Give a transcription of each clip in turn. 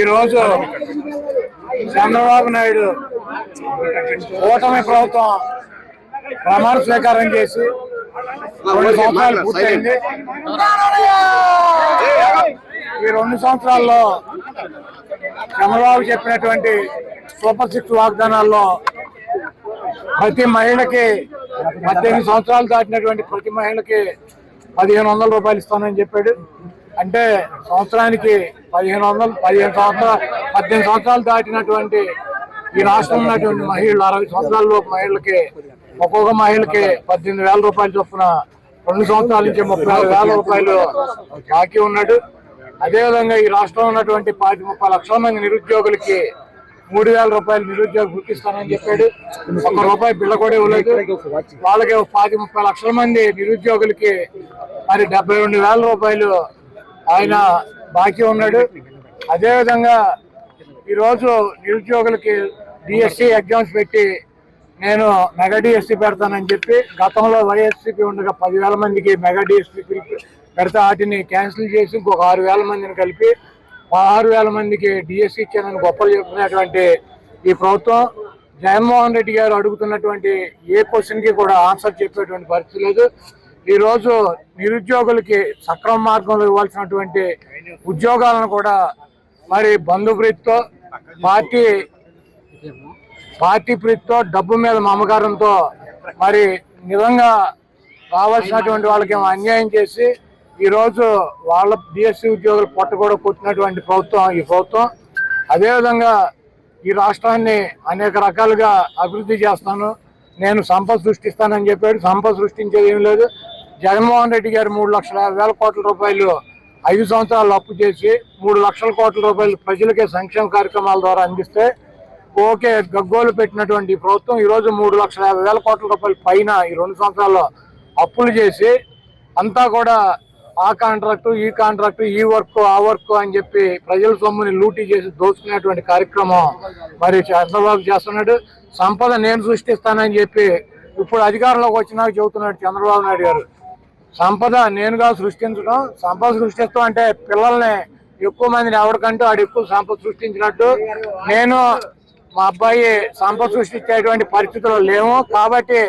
ఈరోజు చంద్రబాబు నాయుడు కూటమి ప్రభుత్వం ప్రమాణ స్వీకారం చేసి 2 సంవత్సరాలు పూర్తయింది. ఈ 2 సంవత్సరాల్లో చంద్రబాబు చెప్పినటువంటి సూపర్ 6 వాగ్దానాల్లో ప్రతి మహిళకి 18 సంవత్సరాలు దాటినటువంటి ప్రతి మహిళకి 1500 రూపాయలు ఇస్తానని చెప్పాడు. అంటే సంవత్సరానికి 18 సంవత్సరాలు దాటినటువంటి ఈ రాష్ట్రంలో ఉన్నటువంటి మహిళలు 60 సంవత్సరాలలోపు మహిళలకి ఒక్కొక్క మహిళకి 18,000 రూపాయలు చొప్పున 2 సంవత్సరాల నుంచి 36,000 రూపాయలు బాకీ ఉన్నాడు. అదేవిధంగా ఈ రాష్ట్రంలో ఉన్నటువంటి 30 లక్షల మంది నిరుద్యోగులకి 3,000 రూపాయలు నిరుద్యోగ గుర్తిస్తానని చెప్పాడు. ₹1 బిళ్ళ కూడా ఇవ్వలేదు. వాళ్ళకి 30 లక్షల మంది నిరుద్యోగులకి మరి 72,000 రూపాయలు ఆయన బాకీ ఉన్నాడు. అదేవిధంగా ఈరోజు నిరుద్యోగులకి డిఎస్సి ఎగ్జామ్స్ పెట్టి నేను మెగా డిఎస్సి పెడతానని చెప్పి గతంలో వైఎస్సీపీ ఉండగా 10,000 మందికి మెగా డిఎస్సి పెడితే వాటిని క్యాన్సిల్ చేసి ఇంకొక 6,000 మందిని కలిపి 16,000 మందికి డిఎస్సి ఇచ్చానని గొప్పలు చెప్తున్నటువంటి ఈ ప్రభుత్వం జగన్మోహన్ రెడ్డి గారు అడుగుతున్నటువంటి ఏ క్వశ్చన్కి కూడా ఆన్సర్ చెప్పేటువంటి పరిస్థితి లేదు. ఈరోజు నిరుద్యోగులకి సక్రమ మార్గంలో ఇవ్వాల్సినటువంటి ఉద్యోగాలను కూడా మరి బంధుప్రీతితో పార్టీ ప్రీతితో డబ్బు మీద మమకారంతో మరి నిజంగా రావాల్సినటువంటి వాళ్ళకి అన్యాయం చేసి ఈరోజు వాళ్ళ డిఎస్సి ఉద్యోగులు పొట్ట కూడా కొట్టినటువంటి ప్రభుత్వం ఈ ప్రభుత్వం. అదేవిధంగా ఈ రాష్ట్రాన్ని అనేక రకాలుగా అభివృద్ధి చేస్తాను, నేను సంపద సృష్టిస్తానని చెప్పాడు. సంపద సృష్టించేది ఏం లేదు. జగన్మోహన్ రెడ్డి గారు 3,50,000 కోట్ల రూపాయలు 5 సంవత్సరాలు అప్పు చేసి 3 లక్షల కోట్ల రూపాయలు ప్రజలకే సంక్షేమ కార్యక్రమాల ద్వారా అందిస్తే ఓకే గగ్గోలు పెట్టినటువంటి ప్రభుత్వం ఈరోజు 3,50,000 కోట్ల రూపాయల పైన ఈ 2 సంవత్సరాల్లో అప్పులు చేసి అంతా కూడా ఆ కాంట్రాక్టు ఈ కాంట్రాక్టు ఈ వర్క్ ఆ వర్క్ అని చెప్పి ప్రజల సొమ్ముని లూటీ చేసి దోచుకునేటువంటి కార్యక్రమం మరి చంద్రబాబు చేస్తున్నాడు. సంపద నేను సృష్టిస్తానని చెప్పి ఇప్పుడు అధికారంలోకి వచ్చినాక చెబుతున్నాడు చంద్రబాబు నాయుడు గారు. సంపద నేనుగా సృష్టించడం, సంపద సృష్టిస్తాం అంటే పిల్లల్ని ఎక్కువ మందిని ఎవరికంటూ ఆడు ఎక్కువ సంపద సృష్టించినట్టు. నేను మా అబ్బాయి సంపద సృష్టించేటువంటి పరిస్థితుల్లో లేము కాబట్టి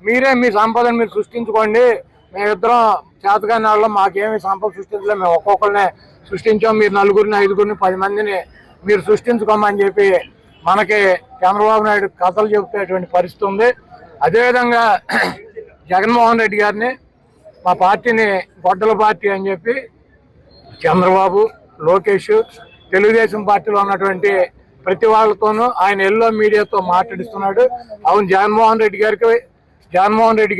మీరే మీ సంపదను మీరు సృష్టించుకోండి, మేమిద్దరం చేతగాని వాళ్ళం, మాకేమి సంపద సృష్టించలేదు, మేము ఒక్కొక్కరినే సృష్టించాం, మీరు 4, 5, 10 మందిని మీరు సృష్టించుకోమని చెప్పి మనకి చంద్రబాబు నాయుడు కథలు చెబుతున్నటువంటి పరిస్థితి ఉంది. అదేవిధంగా జగన్మోహన్ రెడ్డి గారిని మా పార్టీని గొడ్డల పార్టీ అని చెప్పి చంద్రబాబు, లోకేష్, తెలుగుదేశం పార్టీలో ఉన్నటువంటి ప్రతి వాళ్ళతోనూ ఆయన ఎల్లో మీడియాతో మాట్లాడిస్తున్నాడు. అవును, జగన్మోహన్ రెడ్డి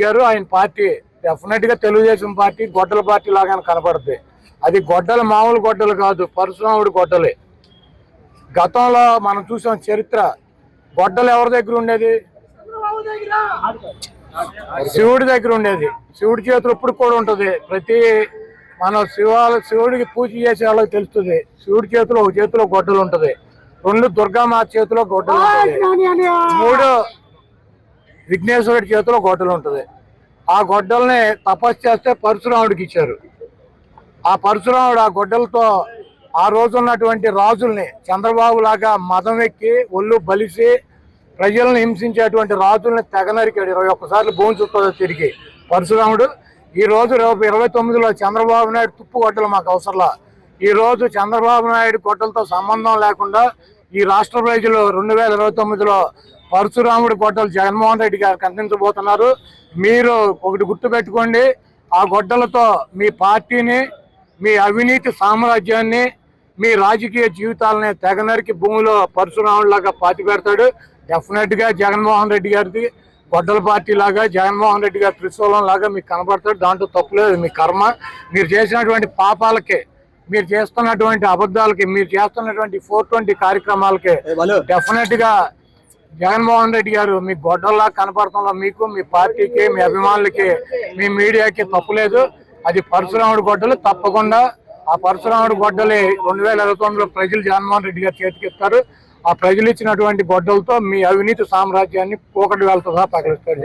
గారు ఆయన పార్టీ డెఫినెట్గా తెలుగుదేశం పార్టీ గొడ్డల పార్టీ లాగానే కనపడుతుంది. అది గొడ్డలు మామూలు గొడ్డలు కాదు, పరశురాముడి గొడ్డలే. గతంలో మనం చూసాం చరిత్ర. గొడ్డలు ఎవరి దగ్గర ఉండేది? శివుడి దగ్గర ఉండేది. శివుడి చేతులు ఇప్పుడు కూడా ఉంటుంది. ప్రతి మనం శివుడికి పూజ చేసే వాళ్ళకి తెలుస్తుంది. శివుడి చేతిలో ఒక చేతిలో గొడ్డలు ఉంటుంది, 2 దుర్గామాత చేతిలో గొడ్డలు ఉంటుంది, 3 విఘ్నేశ్వరుడి చేతిలో గొడ్డలు ఉంటుంది. ఆ గొడ్డల్ని తపస్సు చేస్తే పరశురాముడికి ఇచ్చారు. ఆ పరశురాముడు ఆ గొడ్డలతో ఆ రోజు ఉన్నటువంటి రాజుల్ని చంద్రబాబు లాగా మదం ఎక్కి ఒళ్ళు బలిసి ప్రజలను హింసించేటువంటి రాజుల్ని తెగనరికాడు. 21 సార్లు భూమి చుట్టూ తిరిగి పరశురాముడు. ఈ రోజు 29లో చంద్రబాబు నాయుడు తుప్పు గొడ్డలు మాకు అవసరంలా. ఈ రోజు చంద్రబాబు నాయుడు గొడ్డలతో సంబంధం లేకుండా ఈ రాష్ట్ర ప్రజలు 2029లో పరశురాముడి గొడ్డలు జగన్మోహన్ రెడ్డి గారికి అందించబోతున్నారు. మీరు ఒకటి గుర్తు పెట్టుకోండి, ఆ గొడ్డలతో మీ పార్టీని, మీ అవినీతి సామ్రాజ్యాన్ని, మీ రాజకీయ జీవితాలని తెగనరికి భూమిలో పరశురాముడిలాగా పాతి పెడతాడు. డెఫినెట్గా జగన్మోహన్ రెడ్డి గారిది గొడ్డల పార్టీ లాగా, జగన్మోహన్ రెడ్డి గారి త్రిశూలం లాగా మీకు కనపడతాడు. దాంట్లో తప్పులేదు. మీ కర్మ, మీరు చేసినటువంటి పాపాలకి, మీరు చేస్తున్నటువంటి అబద్ధాలకి, మీరు చేస్తున్నటువంటి 420 కార్యక్రమాలకి డెఫినెట్గా జగన్మోహన్ రెడ్డి గారు మీ గొడ్డల్లా కనపడటంలో మీకు, మీ పార్టీకి, మీ అభిమానులకి, మీ మీడియాకి తప్పులేదు. అది పరశురాముడి గొడ్డలు. తప్పకుండా ఆ పరశురాముడి గొడ్డలి 2029లో ప్రజలు జగన్మోహన్ రెడ్డి గారు చేతికిస్తారు. ఆ ప్రజలు ఇచ్చినటువంటి గొడ్డలతో మీ అవినీతి సామ్రాజ్యాన్ని పోకటి వేలతో సహా పగలిస్తారు.